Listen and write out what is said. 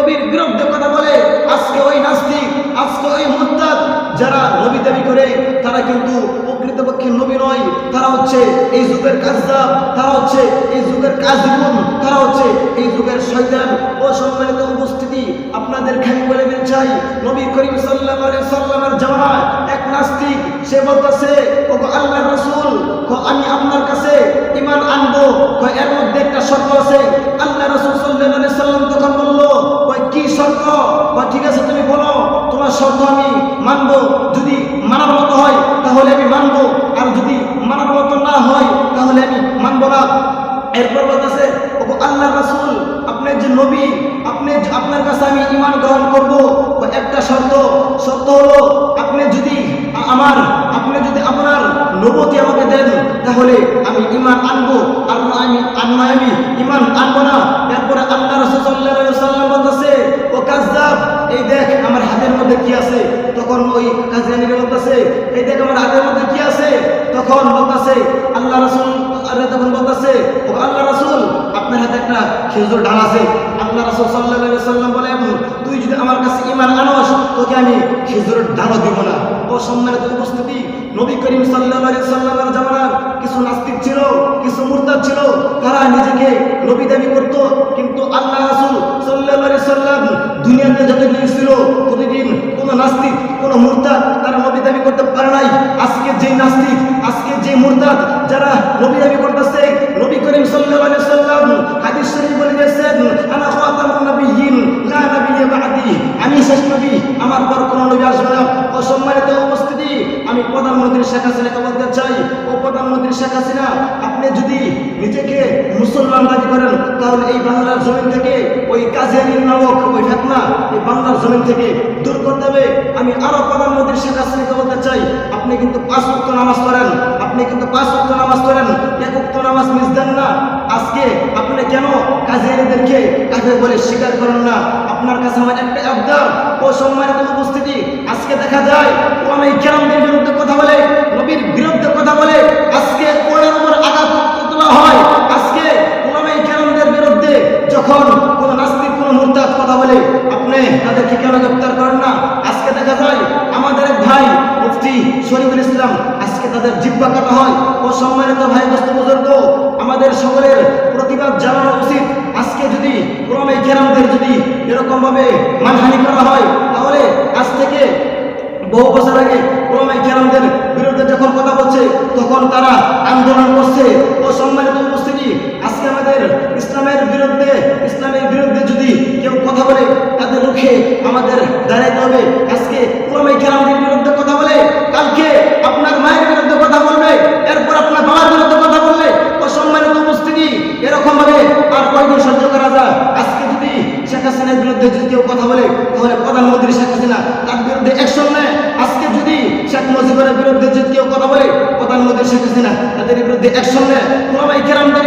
নবীর বিরুদ্ধে কথা বলে, আজকে ওই নাস্তিক, আজকে ওই মুরতাদ যারা নবী দাবি করে, তারা কিন্তু প্রকৃতপক্ষে নবী নয়। তারা হচ্ছে এই যুগের কাযযাব, তারা হচ্ছে এই যুগের কাযিবুন, তারা হচ্ছে এই যুগের শয়তান। ও সম্মানিত উপস্থিতি, আপনাদের খালি বলে দিতে চাই, নবী করিম সাল্লাল্লাহু আলাইহি সাল্লামের জামানায় এক নাস্তিক সে বলতেছে, ওগো আল্লাহর রাসূল, আমি আপনার কাছে ঈমান আনবো, এর মধ্যে একটা শর্ত আছে। আল্লাহ রাসূল সাল্লাল্লাহু আলাইহি সাল্লাম তখন বলল, কি শর্ত? ঠিক আছে তুমি বলো, তোমার শর্ত আমি মানবো। যদি মানার মতো হয় তাহলে আমি মানবো, আর যদি মানার মতো না হয় তাহলে আমি মানবো না। এরপর বলতেছে, ওগো আল্লাহর রাসূল, আপনি যে নবী, আপনার কাছে আমি ঈমান গ্রহণ করব, একটা শর্ত হলো আপনি যদি আপনার নবুয়তি আমাকে দেন তাহলে আমি ঈমান আনবো, আর আমি ঈমান আনবো না। এরপরে আল্লাহ রাসূল সাল্লাল্লাহু আলাইহি সাল্লাম বলতেছে, ও কাযযাব, এই দেখ আমার হাতের মধ্যে কি আছে। তখন ওই কাযযাব বলতেছে, এই দেখ আমার হাতের মধ্যে কি আছে। তখন বলতেছে আল্লাহ রাসূল, তখন বলতেছে, ও আল্লাহ রাসূল, আপনার হাতে একটা খেজুর ডাল আছে। আল্লাহ রাসূল সাল্লাল্লাহু আলাইহি সাল্লাম বলে, তুই যদি আমার কাছে ঈমান আনস তোকে আমি খেজুরের ডালও দিব না। ও সম্মানিত উপস্থিতি, নবী করিম সাল্লাল্লাহু আলাইহি সাল্লামের জামানার কিছু নাস্তিক ছিল, কিছু মুরতাদ ছিল, তারা নিজেকে নবী দাবি করত। কিন্তু আল্লাহ রাসূল সাল্লাল্লাহু আলাইহি সাল্লাম দুনিয়াতে যতদিন ছিল ততদিন কোন নাস্তিক, কোন মুরতাদ তারা নবী দাবি করতে পারে নাই। আজকে যে নাস্তিক, আজকে যে মুরতাদ যারা নবী দাবি করতেছে, নবী করিম সাল্লাল্লাহু আলাইহি সাল্লাম হাদিস শরীফ বলে দিয়েছেন, আনা খাতামুন নবিয়্যিন লা নাবিয়্যা বা'দি, আমি শেষ নবী, আমার পর কোন নবী আসবে না। ও সম্মানিত উপস্থিতি, আমি প্রধানমন্ত্রী শেখ হাসিনাকে বলতে চাই, ও প্রধানমন্ত্রী শেখ হাসিনা, আপনি যদি নিজেকে মুসলমান দাবি করেন তাহলে এই বাংলার জমিন থেকে ওই কাজিয়ানী নামক ওই ফিতনা এই বাংলার জমিন থেকে দূর করতে হবে। আমি আরো প্রধানমন্ত্রী শেখ হাসিনাকে বলতে চাই, আপনি কিন্তু 5 ওয়াক্ত নামাজ পড়েন, আপনি কিন্তু 5 ওয়াক্ত নামাজ পড়েন, 1 ওয়াক্ত নামাজ মিস দেন না। আজকে আপনি কেন কাজিয়ানীদেরকে কাফের বলে স্বীকার করেন না? আপনার কাছে আমার একটা আবদার। ও সম্মানিত উপস্থিতি, আজকে দেখা যায় ওলামায়ে কেরামদের বিরুদ্ধে কথা বলে, নবীর বিরুদ্ধে কথা বলে, আজকে কোরআনের উপর আঘাত তোলা হয়। আজকে ওলামায়ে কেরামদের বিরুদ্ধে যখন কোন নাস্তিক, কোন মুরতাদ কথা বলে, আপনি তাদেরকে কেন গ্রেফতার করেন না? আজকে দেখা যায় আমাদের এক ভাই মুফতি শরীফুল ইসলাম, আজকে তাদের জিহ্বা কাটা হয়। ও সম্মানিত ভাই, দোস্ত বুজুর্গ, আমাদের সকলের প্রতিবাদ জানানো উচিত। আজকে যদি ওলামায়ে কেরামদের যদি এরকম ভাবে মানহানি করা হয়, তাহলে আজ থেকে বহু বছর আগে ওলামায়ে কেরামদের বিরুদ্ধে যখন কথা বলছে তখন তারা আন্দোলন করছে। ও সম্মানিত উপস্থিতি, আজকে আমাদের ইসলামের বিরুদ্ধে যদি কেউ কথা বলে তাদের রুখে আমাদের দাঁড়াইতে হবে। আজকে ওলামায়ে কেরামদের বিরুদ্ধে কথা বলে, কালকে আপনার মায়ের বিরুদ্ধে কথা বলবে, এরপর আপনার বাবার বিরুদ্ধে কথা বলবে। ও সম্মানিত উপস্থিতি, এরকম ভাবে আর কয়দিন সহ্য করা যায়? আজকে যদি শেখ হাসিনার বিরুদ্ধে যদি কেউ কথা বলে তাহলে প্রধানমন্ত্রী শেখ হাসিনা তার বিরুদ্ধে অ্যাকশন নেয়। আজকে যদি শেখ মুজিবের বিরুদ্ধে যদি কেউ কথা বলে, প্রধানমন্ত্রী শেখ হাসিনা তাদের বিরুদ্ধে অ্যাকশন নেয়। ওলামায়ে কেরামদের